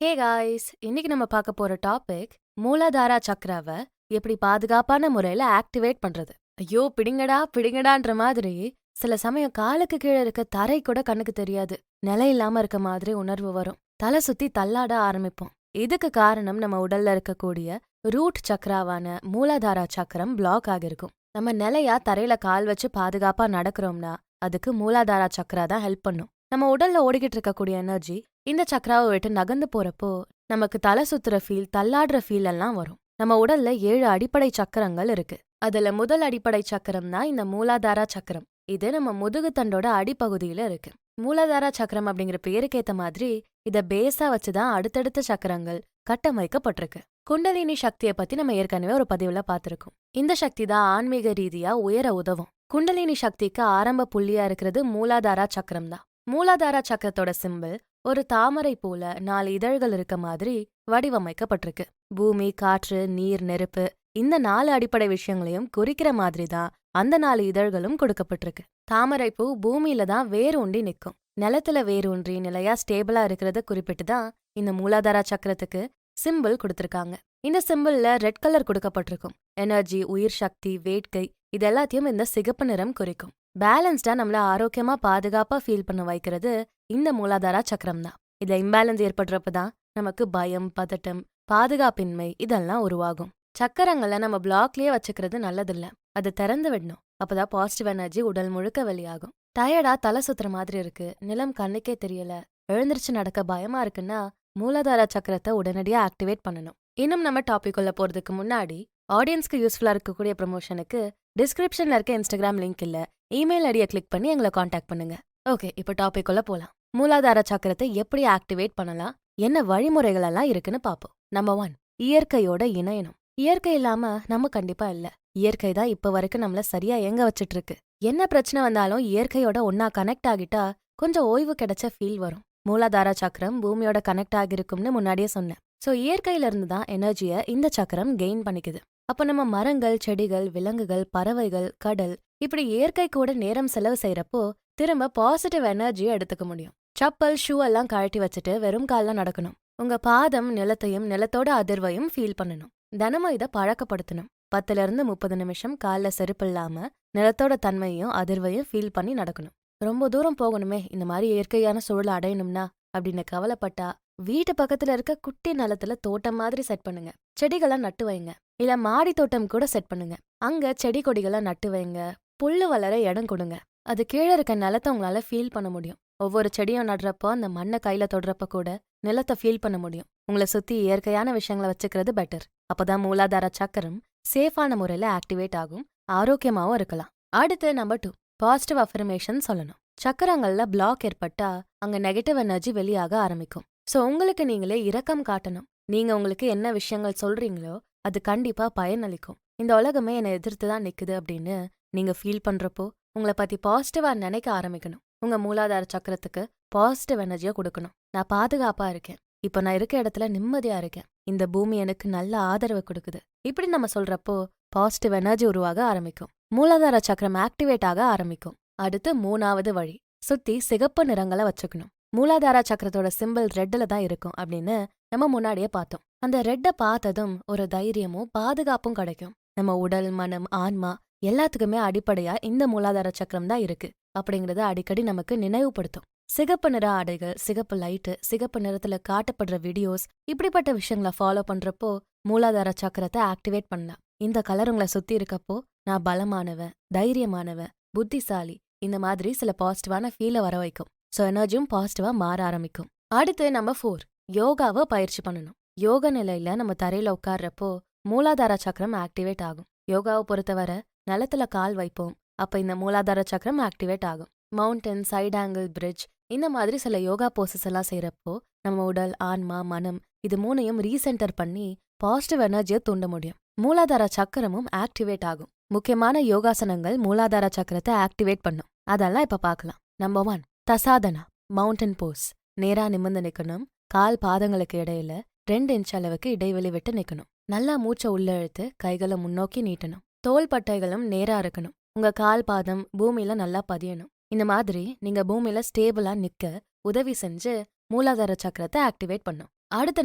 Hey guys, இன்னைக்கு நம்ம பார்க்க போற டாபிக் மூலாதாரா சக்ராவை எப்படி பாதுகாப்பான முறையில ஆக்டிவேட் பண்றது. ஐயோ பிடிங்கடா பிடிங்கடான்ற மாதிரி சில சமயம் காலுக்கு கீழே இருக்க தரை கூட கண்ணுக்கு தெரியாது. நிலை இல்லாம இருக்க மாதிரி உணர்வு வரும். தலை சுத்தி தள்ளாட ஆரம்பிப்போம். இதுக்கு காரணம் நம்ம உடல்ல இருக்கக்கூடிய ரூட் சக்ராவான மூலாதாரா சக்கரம் பிளாக் ஆகிருக்கும். நம்ம நிலையா தரையில கால் வச்சு பாதுகாப்பா நடக்கிறோம்னா அதுக்கு மூலாதாரா சக்ரா தான் ஹெல்ப் பண்ணும். நம்ம உடல்ல ஓடிக்கிட்டு இருக்கக்கூடிய எனர்ஜி இந்த சக்ராவை விட்டு நகர்ந்து போறப்போ நமக்கு தலை சுத்துற ஃபீல், தள்ளாடுற ஃபீல் எல்லாம் வரும். நம்ம உடல்ல 7 அடிப்படை சக்கரங்கள் இருக்கு. அதுல முதல் அடிப்படை சக்கரம் தான் இந்த மூலாதாரா சக்கரம். இது நம்ம முதுகு தண்டோட அடிப்பகுதியில இருக்கு. மூலாதாரா சக்கரம் அப்படிங்கிற பேருக்கு ஏத்த மாதிரி இத பேஸா வச்சுதான் அடுத்தடுத்த சக்கரங்கள் கட்டமைக்கப்பட்டிருக்கு. குண்டலினி சக்தியை பத்தி நம்ம ஏற்கனவே ஒரு பதிவுல பார்த்திருக்கோம். இந்த சக்தி தான் ஆன்மீக ரீதியா உயர உதவும். குண்டலினி சக்திக்கு ஆரம்ப புள்ளியா இருக்கிறது மூலாதாரா சக்கரம் தான். மூலாதாரா சக்கரத்தோட சிம்பிள் ஒரு தாமரை போல 4 இதழ்கள் இருக்க மாதிரி வடிவமைக்கப்பட்டிருக்கு. பூமி, காற்று, நீர், நெருப்பு இந்த 4 அடிப்படை விஷயங்களையும் குறிக்கிற மாதிரி தான் அந்த 4 இதழ்களும் கொடுக்கப்பட்டிருக்கு. தாமரை பூ பூமியில தான் வேரூண்டி நிற்கும். நிலத்துல வேரூன்றி நிலையா ஸ்டேபிளா இருக்கிறத குறிப்பிட்டு தான் இந்த மூலாதாரா சக்கரத்துக்கு சிம்பிள் கொடுத்திருக்காங்க. இந்த சிம்பிள்ல ரெட் கலர் கொடுக்கப்பட்டிருக்கும். எனர்ஜி, உயிர் சக்தி, வேட்கை இது எல்லாத்தையும் இந்த சிகப்பு நிறம் குறிக்கும். பேலன்ஸ்டா நம்மள ஆரோக்கியமா பாதுகாப்பா ஃபீல் பண்ண வைக்கிறது இந்த மூலாதாரா சக்கரம் தான். இதுல இம்பேலன்ஸ் ஏற்படுறப்பதான் நமக்கு பயம், பதட்டம், பாதுகாப்பின்மை இதெல்லாம் உருவாகும். சக்கரங்களை நம்ம பிளாக்லயே வச்சுக்கிறது நல்லதில்ல. அது திறந்து விடணும். அப்பதான் பாசிட்டிவ் எனர்ஜி உடல் முழுக்க வெளியாகும். டயர்டா தலை சுத்துற மாதிரி இருக்கு, நிலம் கண்ணுக்கே தெரியல, எழுந்திருச்சு நடக்க பயமா இருக்குன்னா மூலாதாரா சக்கரத்தை உடனடியா ஆக்டிவேட் பண்ணணும். இன்னும் நம்ம டாபிக் உள்ள போறதுக்கு முன்னாடி ஆடியன்ஸ்க்கு யூஸ்ஃபுல்லா இருக்கக்கூடிய ப்ரமோஷனுக்கு டிஸ்கிரிப்ஷன்ல இருக்க இன்ஸ்டாகிராம் லிங்க் இல்ல, இமெயில் ஐடியை கிளிக் பண்ணி எங்களை காண்டாக்ட் பண்ணுங்க. ஓகே, இப்போ டாபிக் உள்ள போலாம். மூலாதார சக்கரத்தை எப்படி ஆக்டிவேட் பண்ணலாம், என்ன வழிமுறைகள் எல்லாம் இருக்குன்னு பாப்போம். நம்பர் 1, இயற்கையோட இணையணும். இயற்கை இல்லாம நம்ம கண்டிப்பா இல்ல. இயற்கை தான் இப்ப வரைக்கும் நம்மள சரியா இயங்க வச்சிட்டு இருக்கு. என்ன பிரச்சனை வந்தாலும் இயற்கையோட ஒன்னா கனெக்ட் ஆகிட்டா கொஞ்சம் ஓய்வு கிடைச்ச ஃபீல் வரும். மூலாதார சக்கரம் பூமியோட கனெக்ட் ஆகிருக்கும்னு முன்னாடியே சொன்னேன். சோ இயற்கையில இருந்து தான் எனர்ஜியை இந்த சக்கரம் கெயின் பண்ணிக்குது. அப்ப நம்ம மரங்கள், செடிகள், விலங்குகள், பறவைகள், கடல் இப்படி இயற்கை கூட நேரம் செலவு செய்யறப்போ திரும்ப பாசிட்டிவ் எனர்ஜியை எடுத்துக்க முடியும். சப்பல், ஷூ எல்லாம் கழட்டி வச்சுட்டு வெறும் கால்ல நடக்கணும். உங்க பாதம் நிலத்தையும் நிலத்தோட அதிர்வையும் ஃபீல் பண்ணணும். தினமும் இதை பழக்கப்படுத்தணும். 10 to 30 நிமிஷம் கால்ல செருப்பு இல்லாம நிலத்தோட தன்மையும் அதிர்வையும் ஃபீல் பண்ணி நடக்கணும். ரொம்ப தூரம் போகணுமே இந்த மாதிரி இயற்கையான சூழலை அடையணும்னா அப்படின்னு கவலைப்பட்டா வீட்டு பக்கத்துல இருக்க குட்டி நிலத்துல தோட்டம் மாதிரி செட் பண்ணுங்க. செடிகளை நட்டு வைங்க. இல்ல மாடி தோட்டம் கூட செட் பண்ணுங்க. அங்க செடி கொடிகளை நட்டு வைங்க. புல்லு வளர இடம் கொடுங்க. அது கீழே இருக்க நிலத்தை உங்களால ஃபீல் பண்ண முடியும். ஒவ்வொரு செடியும் நடுறப்போ அந்த மண்ணை கையில தொடுறப்ப கூட நிலத்தை ஃபீல் பண்ண முடியும். உங்களை சுத்தி இயற்கையான விஷயங்களை வச்சுக்கிறது பெட்டர். அப்பதான் மூலாதார சக்கரம் சேஃபான முறையில ஆக்டிவேட் ஆகும், ஆரோக்கியமாவும் இருக்கலாம். அடுத்து நம்பர் 2, பாசிட்டிவ் அஃபர்மேஷன் சொல்லணும். சக்கரங்கள்ல பிளாக் ஏற்பட்டா அங்க நெகட்டிவ் எனர்ஜி வெளியாக ஆரம்பிக்கும். சோ உங்களுக்கு நீங்களே இரக்கம் காட்டணும். நீங்க உங்களுக்கு என்ன விஷயங்கள் சொல்றீங்களோ அது கண்டிப்பா பயனளிக்கும். இந்த உலகமே என்னை எதிர்த்து தான் நிக்குது அப்படின்னு நீங்க ஃபீல் பண்றப்போ உங்களை பத்தி பாசிட்டிவா நினைக்க ஆரம்பிக்கணும். உங்க மூலாதார சக்கரத்துக்கு பாசிட்டிவ் எனர்ஜியை கொடுக்கணும். நான் பாதுகாப்பா இருக்கேன், இப்ப நான் இருக்க இடத்துல நிம்மதியா இருக்கேன், இந்த பூமி எனக்கு நல்ல ஆதரவு கொடுக்குது, இப்படி நம்ம சொல்றப்போ பாசிட்டிவ் எனர்ஜி உருவாக ஆரம்பிக்கும். மூலாதார சக்கரம் ஆக்டிவேட் ஆக ஆரம்பிக்கும். அடுத்து 3வது வழி, சுத்தி சிகப்பு நிறங்களை வச்சுக்கணும். மூலாதார சக்கரத்தோட சிம்பிள் ரெட்ல தான் இருக்கும் அப்படின்னு நம்ம முன்னாடியே பார்த்தோம். அந்த ரெட்டை பார்த்ததும் ஒரு தைரியமும் பாதுகாப்பும் கிடைக்கும். நம்ம உடல், மனம், ஆன்மா எல்லாத்துக்குமே அடிப்படையா இந்த மூலாதார சக்கரம் தான் இருக்கு அப்படிங்கறத அடிக்கடி நமக்கு நினைவுபடுத்தும். சிகப்பு நிற ஆடைகள், சிகப்பு லைட்டு, சிகப்பு நிறத்துல காட்டப்படுற வீடியோஸ் இப்படிப்பட்ட விஷயங்களை ஃபாலோ பண்றப்போ மூலாதார சக்கரத்தை ஆக்டிவேட் பண்ணலாம். இந்த கலர் உங்களை சுத்தி இருக்கப்போ நான் பலமானவன், தைரியமானவன், புத்திசாலி இந்த மாதிரி சில பாசிட்டிவான ஃபீலை வர வைக்கும். சோ எனர்ஜியும் பாசிட்டிவா மாற ஆரம்பிக்கும். அடுத்து நம்பர் 4, யோகாவை பயிற்சி பண்ணணும். யோக நிலையில நம்ம தரையில உட்கார்றப்போ மூலாதார சக்கரம் ஆக்டிவேட் ஆகும். யோகாவை பொறுத்தவரை நிலத்துல கால் வைப்போம், அப்ப இந்த மூலாதார சக்கரம் ஆக்டிவேட் ஆகும். மவுண்டன், சைட் ஆங்கிள் பிரிட்ஜ் இந்த மாதிரி சில யோகா போசஸ் எல்லாம் செய்யறப்போ நம்ம உடல், ஆன்மா, மனம் இது 3ஐயும் ரீசென்டர் பண்ணி பாசிட்டிவ் எனர்ஜியை தூண்ட முடியும். மூலாதார சக்கரமும் ஆக்டிவேட் ஆகும். முக்கியமான யோகாசனங்கள் மூலாதார சக்கரத்தை ஆக்டிவேட் பண்ணும். அதெல்லாம் இப்ப பார்க்கலாம். நம்பர் 1, தசாதனா, மவுண்டன் போஸ். நேரா நிமிர்ந்து நிக்கணும். கால் பாதங்களுக்கு இடையில 2 இன்ச் அளவுக்கு இடைவெளி விட்டு நிக்கணும். நல்லா மூச்சை உள்ள இழுத்து கைகளை முன்னோக்கி நீட்டணும். தோள் பட்டைகளும் நேரா இருக்கணும். உங்க கால் பாதம் பூமியில நல்லா பதியணும். இந்த மாதிரி நீங்க பூமியில ஸ்டேபிளா நிக்க உதவி செஞ்சு மூலாதார சக்கரத்தை ஆக்டிவேட் பண்ணும். அடுத்து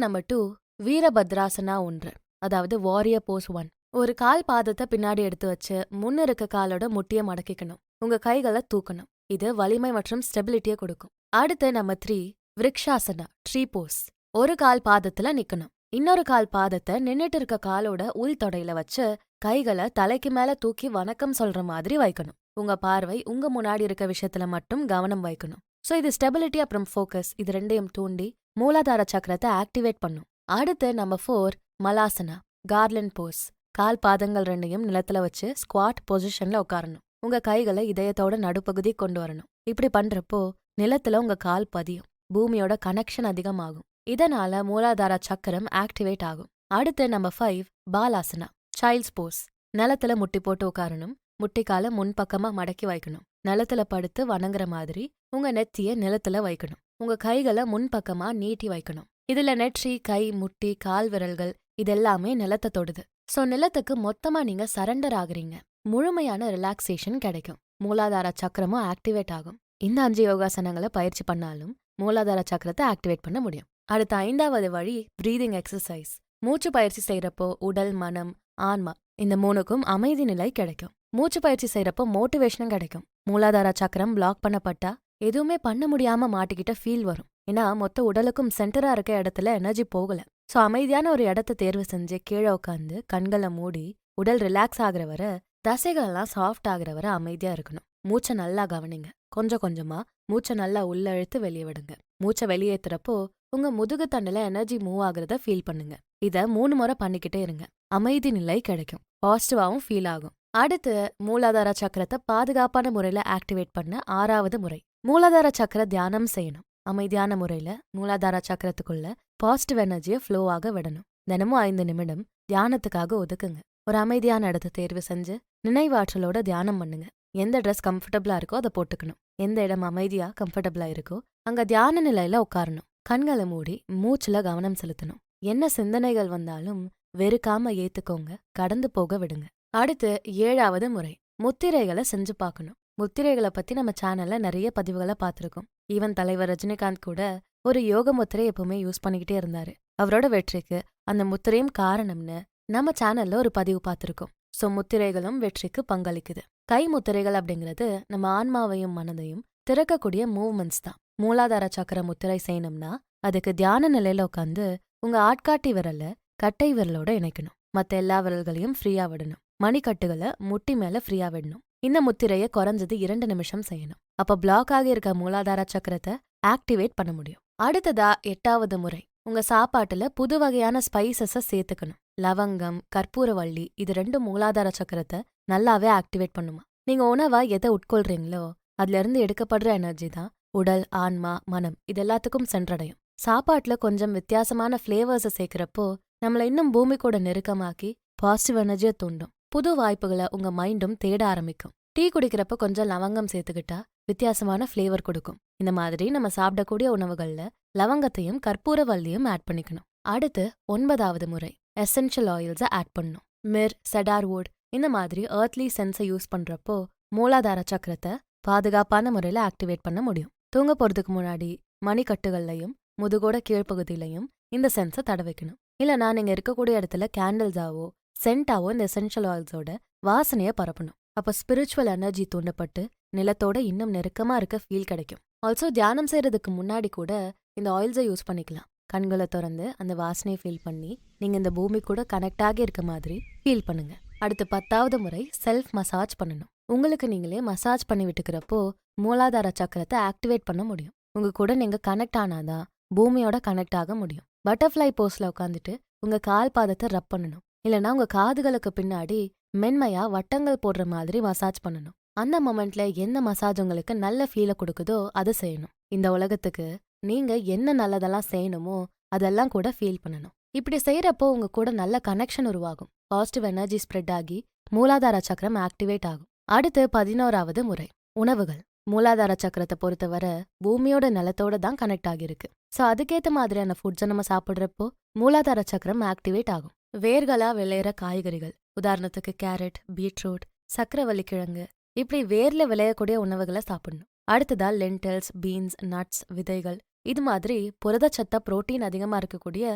நம்பர் 2 வீரபத்ராசனா 1, அதாவது வாரியர் போஸ் 1. ஒரு கால் பாதத்தை பின்னாடி எடுத்து வச்சு முன்ன இருக்க காலோட முட்டிய மடக்கிக்கணும். உங்க கைகளை தூக்கணும். இது வலிமை மற்றும் ஸ்டெபிலிட்டியை கொடுக்கும். அடுத்து நம்பர் 3 விருக்ஷாசனா ட்ரீ போஸ். ஒரு கால் பாதத்துல நிக்கணும். இன்னொரு கால் பாதத்தை நின்னுட்டு இருக்க காலோட உள் தொடையில வச்சு கைகளை தலைக்கு மேல தூக்கி வணக்கம் சொல்ற மாதிரி வைக்கணும். உங்க பார்வை உங்க முன்னாடி இருக்க விஷயத்துல மட்டும் கவனம் வைக்கணும். சோ இது ஸ்டெபிலிட்டி அப்புறம் ஃபோக்கஸ் இது ரெண்டையும் தூண்டி மூலாதார சக்கரத்தை ஆக்டிவேட் பண்ணும். அடுத்து நம்பர் 4 மலாசனா கார்லண்ட் போஸ். கால் பாதங்கள் ரெண்டையும் நிலத்துல வச்சு ஸ்குவாட் பொசிஷன்ல உட்காரணும். உங்க கைகளை இதயத்தோட நடுப்பகுதி கொண்டு வரணும். இப்படி பண்றப்போ நிலத்துல உங்க கால் பதியும். பூமியோட கனெக்ஷன் அதிகமாகும். இதனால மூலாதார சக்கரம் ஆக்டிவேட் ஆகும். அடுத்து நம்பர் 5 பாலாசனா சைல்ட்ஸ் போஸ். நிலத்துல முட்டி போட்டு உட்காரணும். முட்டிக்கால முன்பக்கமா மடக்கி வைக்கணும். நிலத்துல படுத்து வணங்குற மாதிரி உங்க நெத்திய நிலத்துல வைக்கணும். உங்க கைகளை முன்பக்கமா நீட்டி வைக்கணும். இதுல நெற்றி, கை, முட்டி, கால் விரல்கள் இதெல்லாமே நிலத்தை தொடுது. சோ நிலத்துக்கு மொத்தமா நீங்க சரண்டர் ஆகுறீங்க. முழுமையான ரிலாக்ஸேஷன் கிடைக்கும். மூலாதார சக்கரமும் ஆக்டிவேட் ஆகும். இந்த 5 யோகாசனங்களை பயிற்சி பண்ணாலும் மூலாதார சக்கரத்தை ஆக்டிவேட் பண்ண முடியும். அடுத்த 5வது வழி பிரீதிங் எக்ஸசைஸ். மூச்சு பயிற்சி செய்யறப்போ உடல், மனம், ஆன்மா இந்த 3க்கும் அமைதி நிலை கிடைக்கும். மூச்சு பயிற்சி செய்யறப்போ மோட்டிவேஷனும் கிடைக்கும். மூலாதார சக்கரம் பிளாக் பண்ணப்பட்டா எதுவுமே பண்ண முடியாம மாட்டிக்கிட்ட ஃபீல் வரும். ஏன்னா மொத்த உடலுக்கும் சென்டரா இருக்க இடத்துல எனர்ஜி போகல. சோ அமைதியான ஒரு இடத்த தேர்வு செஞ்சு கீழே உட்காந்து கண்களை மூடி உடல் ரிலாக்ஸ் ஆகுற வரை, தசைகள்லாம் சாஃப்ட் ஆகுற வரை அமைதியா இருக்கணும். மூச்சை நல்லா கவனிங்க. கொஞ்சம் கொஞ்சமா மூச்சை நல்லா உள்ள இழுத்து வெளியே விடுங்க. மூச்சை வெளியேத்துறப்போ உங்க முதுகு தண்டுல எனர்ஜி மூவ் ஆகுறத ஃபீல் பண்ணுங்க. இத 3 முறை பண்ணிக்கிட்டே இருங்க. அமைதி நிலை கிடைக்கும். பாசிட்டிவாவும் ஃபீல் ஆகும். அடுத்து மூலாதார சக்கரத்தை பாதுகாப்பான முறையில ஆக்டிவேட் பண்ண 6வது முறை மூலாதார சக்கர தியானம் செய்யணும். அமைதியான முறையில மூலாதார சக்கரத்துக்குள்ள பாசிட்டிவ் எனர்ஜியை ஃப்ளோ ஆக விடணும். தினமும் 5 நிமிடம் தியானத்துக்காக ஒதுக்குங்க. ஒரு அமைதியான இடத்தை தேர்வு செஞ்சு நினைவாற்றலோட தியானம் பண்ணுங்க. எந்த ட்ரெஸ் கம்ஃபர்டபுளா இருக்கோ அதை போட்டுக்கணும். எந்த இடம் அமைதியா கம்ஃபர்டபுளா இருக்கோ அங்க தியான நிலையில உட்காரணும். கண்களை மூடி மூச்சுல கவனம் செலுத்தணும். என்ன சிந்தனைகள் வந்தாலும் வெறுக்காம ஏத்துக்கோங்க. கடந்து போக விடுங்க. அடுத்து 7வது முறை முத்திரைகளை செஞ்சு பார்க்கணும். முத்திரைகளை பத்தி நம்ம சேனல்ல நிறைய பதிவுகளை பார்த்திருக்கோம். ஈவன் தலைவர் ரஜினிகாந்த் கூட ஒரு யோக முத்திரை எப்பவுமே யூஸ் பண்ணிக்கிட்டே இருந்தாரு. அவரோட வெற்றிக்கு அந்த முத்திரையும் காரணம்னு நம்ம சேனல்ல ஒரு பதிவு பார்த்திருக்கோம். சோ முத்திரைகளும் வெற்றிக்கு பங்களிக்குது. கை முத்திரைகள் அப்படிங்கிறது நம்ம ஆன்மாவையும் மனதையும் திறக்கக்கூடிய மூவ்மெண்ட்ஸ் தான். மூலாதார சக்கர முத்திரை செய்யணும்னா அதுக்கு தியான நிலையில உட்காந்து உங்க ஆட்காட்டி விரல கட்டை விரலோட இணைக்கணும். மத்த எல்லா விரல்களையும் ஃப்ரீயா விடணும். மணிக்கட்டுகளை முட்டி மேல ஃப்ரீயா விடணும். இந்த முத்திரையை குறைஞ்சது 2 நிமிஷம் செய்யணும். அப்ப பிளாக் ஆகி இருக்க மூலாதார சக்கரத்தை ஆக்டிவேட் பண்ண முடியும். அடுத்ததா 8வது முறை உங்க சாப்பாட்டுல புது வகையான ஸ்பைசஸ சேர்த்துக்கணும். லவங்கம், கற்பூரவள்ளி இது 2 மூலாதார சக்கரத்தை நல்லாவே ஆக்டிவேட் பண்ணுமா. நீங்க உணவா எதை உட்கொள்றீங்களோ அதுல இருந்து எடுக்கப்படுற எனர்ஜி தான் உடல், ஆன்மா, மனம் இது எல்லாத்துக்கும் சென்றடையும். சாப்பாட்டுல கொஞ்சம் வித்தியாசமான ஃபிளேவர்ஸை சேர்க்கிறப்போ நம்மள இன்னும் பூமி கூட நெருக்கமாக்கி பாசிட்டிவ் எனர்ஜியை தூண்டும். புது வாய்ப்புகளை உங்க மைண்டும் தேட ஆரம்பிக்கும். டீ குடிக்கிறப்ப கொஞ்சம் லவங்கம் சேர்த்துக்கிட்டா வித்தியாசமான ஃபிளேவர் கொடுக்கும். இந்த மாதிரி நம்ம சாப்பிடக்கூடிய உணவுகள்ல லவங்கத்தையும் கற்பூரவள்ளியும் ஆட் பண்ணிக்கணும். அடுத்து 9வது முறை எசென்ஷியல் ஆயில்ஸை ஆட் பண்ணணும். மிர், செடார்வுட் இந்த மாதிரி எர்த்லி சென்ஸை யூஸ் பண்றப்போ மூலாதார சக்கரத்தை பாதுகாப்பான முறையில ஆக்டிவேட் பண்ண முடியும். தூங்க போறதுக்கு முன்னாடி மணிக்கட்டுகள்லையும் முதுகோட கீழ்ப்பகுதியிலையும் இந்த சென்ஸை தடவைக்கணும். இல்லனா நீங்க இருக்கக்கூடிய இடத்துல கேண்டில்ஸாவோ சென்டாவோ இந்த எசென்ஷியல் ஆயில்ஸோட வாசனையை பரப்பணும். அப்ப ஸ்பிரிச்சுவல் எனர்ஜி தூண்டப்பட்டு நிலத்தோட இன்னும் நெருக்கமா இருக்க ஃபீல் கிடைக்கும். ஆல்சோ தியானம் செய்யறதுக்கு முன்னாடி கூட இந்த ஆயில்ஸை யூஸ் பண்ணிக்கலாம். கண்களை திறந்து அந்த வாசனையை ஃபீல் பண்ணி நீங்க இந்த பூமி கூட கனெக்ட் ஆகி இருக்க மாதிரி ஃபீல் பண்ணுங்க. அடுத்து 10வது முறை செல்ஃப் மசாஜ் பண்ணணும். உங்களுக்கு நீங்களே மசாஜ் பண்ணி விட்டுக்கிறப்போ மூலாதார சக்கரத்தை ஆக்டிவேட் பண்ண முடியும். உங்க கூட நீங்க கனெக்ட் ஆனாதான் பூமியோட கனெக்ட் ஆக முடியும். பட்டர்ஃப்ளை போஸ்ல உட்காந்துட்டு உங்க கால் பாதத்தை ரப் பண்ணணும். இல்லனா உங்க காதுகளுக்கு பின்னாடி மென்மையா வட்டங்கள் போடுற மாதிரி மசாஜ் பண்ணணும். அந்த மொமெண்ட்ல என்ன மசாஜ் உங்களுக்கு நல்ல ஃபீலை கொடுக்குதோ அதை செய்யணும். இந்த உலகத்துக்கு நீங்க என்ன நல்லதெல்லாம் செய்யணுமோ அதெல்லாம் கூட ஃபீல் பண்ணணும். இப்படி செய்யறப்போ உங்க கூட நல்ல கனெக்ஷன் உருவாகும். பாசிட்டிவ் எனர்ஜி ஸ்ப்ரெட் ஆகி மூலாதார சக்கரம் ஆக்டிவேட் ஆகும். அடுத்து 11வது முறை உணவுகள். மூலாதார சக்கரத்தை பொறுத்தவரை பூமியோட நிலத்தோட தான் கனெக்ட் ஆகிருக்கு. சோ அதுக்கேத்த மாதிரியான ஃபுட்ஸை நம்ம சாப்பிடுறப்போ மூலாதார சக்கரம் ஆக்டிவேட் ஆகும். வேர்களா விளையிற காய்கறிகள், உதாரணத்துக்கு கேரட், பீட்ரூட், சக்கரவள்ளி கிழங்கு இப்படி வேர்ல விளையக்கூடிய உணவுகளை சாப்பிடணும். அடுத்ததா லென்டில்ஸ், பீன்ஸ், நட்ஸ், விதைகள் இது மாதிரி புரதச்சத்த புரோட்டீன் அதிகமா இருக்கக்கூடிய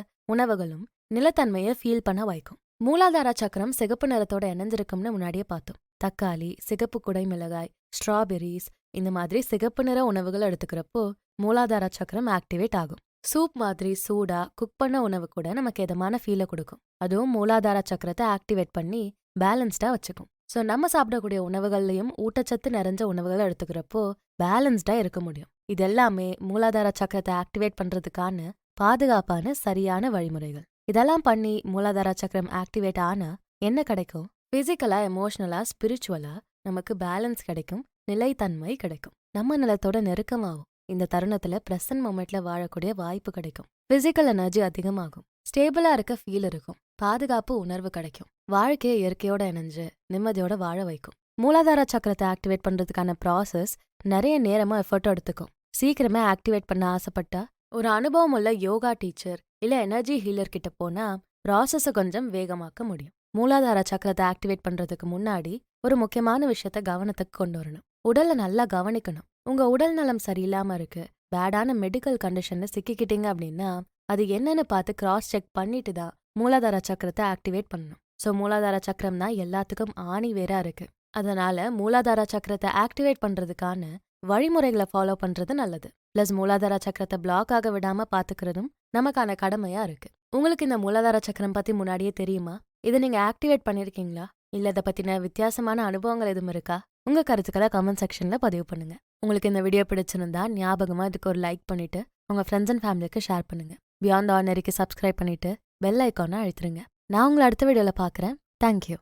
உணவுகளும் நிலத்தன்மையை ஃபீல் பண்ண வைக்கும். மூலாதார சக்கரம் சிகப்பு நிறத்தோட இணைஞ்சிருக்கும்னு முன்னாடியே பார்த்தோம். தக்காளி, சிகப்பு குடை மிளகாய், ஸ்ட்ராபெரிஸ் இந்த மாதிரி சிகப்பு நிற உணவுகள் எடுத்துக்கிறப்போ மூலாதார சக்கரம் ஆக்டிவேட் ஆகும். சூப் மாதிரி சூடா குக் பண்ண உணவு கூட நமக்கு இதமான ஃபீலை கொடுக்கும். அதுவும் மூலாதார சக்கரத்தை ஆக்டிவேட் பண்ணி பேலன்ஸ்டா வச்சுக்கும். ஸோ நம்ம சாப்பிடக்கூடிய உணவுகள்லையும் ஊட்டச்சத்து நிறைஞ்ச உணவுகளை எடுத்துக்கிறப்போ பேலன்ஸ்டா இருக்க முடியும். இது எல்லாமே மூலாதார சக்கரத்தை ஆக்டிவேட் பண்றதுக்கான பாதுகாப்பான சரியான வழிமுறைகள். இதெல்லாம் பண்ணி மூலாதார சக்கரம் ஆக்டிவேட் ஆனா என்ன கிடைக்கும்? பிசிக்கலா, எமோஷனலா, ஸ்பிரிச்சுவலா நமக்கு பேலன்ஸ் கிடைக்கும், நிலைத்தன்மை கிடைக்கும், நம்ம நிலத்தோட நெருக்கமாகும். இந்த தருணத்துல பிரசன்ட் மொமெண்ட்ல வாழக்கூடிய வாய்ப்பு கிடைக்கும். பிசிக்கல் எனர்ஜி அதிகமாகும், ஸ்டேபிளா இருக்க ஃபீல் இருக்கும், பாதுகாப்பு உணர்வு கிடைக்கும், வாழ்க்கையை இயற்கையோட இணைஞ்சு நிம்மதியோட வாழ வைக்கும். மூலாதார சக்கரத்தை ஆக்டிவேட் பண்றதுக்கான ப்ராசஸ் நிறைய நேரமா எஃபர்ட் எடுத்துக்கும். சீக்கிரமே ஆக்டிவேட் பண்ண ஆசைப்பட்டா ஒரு அனுபவம் உள்ள யோகா டீச்சர் இல்ல எனர்ஜி ஹீலர் கிட்ட போனா ப்ராசஸை கொஞ்சம் வேகமாக்க முடியும். மூலாதார சக்கரத்தை ஆக்டிவேட் பண்றதுக்கு முன்னாடி ஒரு முக்கியமான விஷயத்த கவனத்துக்கு கொண்டு வரணும். உடலை நல்லா கவனிக்கணும். உங்க உடல் நலம் சரியில்லாம இருக்கு, பேடான மெடிக்கல் கண்டிஷன்ல சிக்கிக்கிட்டீங்க அப்படின்னா அது என்னன்னு பார்த்து கிராஸ் செக் பண்ணிட்டு தான் மூலாதார சக்கரத்தை ஆக்டிவேட் பண்ணணும். ஸோ மூலாதார சக்கரம் தான் எல்லாத்துக்கும் ஆணி வேறா இருக்கு. அதனால மூலாதார சக்கரத்தை ஆக்டிவேட் பண்றதுக்கான வழிமுறைகளை ஃபாலோ பண்றது நல்லது. பிளஸ் மூலாதார சக்கரத்தை பிளாக் ஆக விடாம பாத்துக்கிறதும் நமக்கான கடமையா இருக்கு. உங்களுக்கு இந்த மூலாதார சக்கரம் பத்தி முன்னாடியே தெரியுமா? இதை நீங்க ஆக்டிவேட் பண்ணிருக்கீங்களா? இல்ல இதை பத்தின வித்தியாசமான அனுபவங்கள் எதுவும் இருக்கா? உங்க கருத்துக்களை கமெண்ட் செக்ஷன்ல பதிவு பண்ணுங்க. உங்களுக்கு இந்த வீடியோ பிடிச்சிருந்தா ஞாபகமா இதுக்கு ஒரு லைக் பண்ணிட்டு உங்க ஃப்ரெண்ட்ஸ் அண்ட் ஃபேமிலிக்கு ஷேர் பண்ணுங்க. பியாண்ட் ஆர்டினரிக்கு சப்ஸ்கிரைப் பண்ணிட்டு பெல் ஐக்கானை அழுத்துருங்க. நான் உங்களை அடுத்த வீடியோல பாக்குறேன். தேங்க்யூ.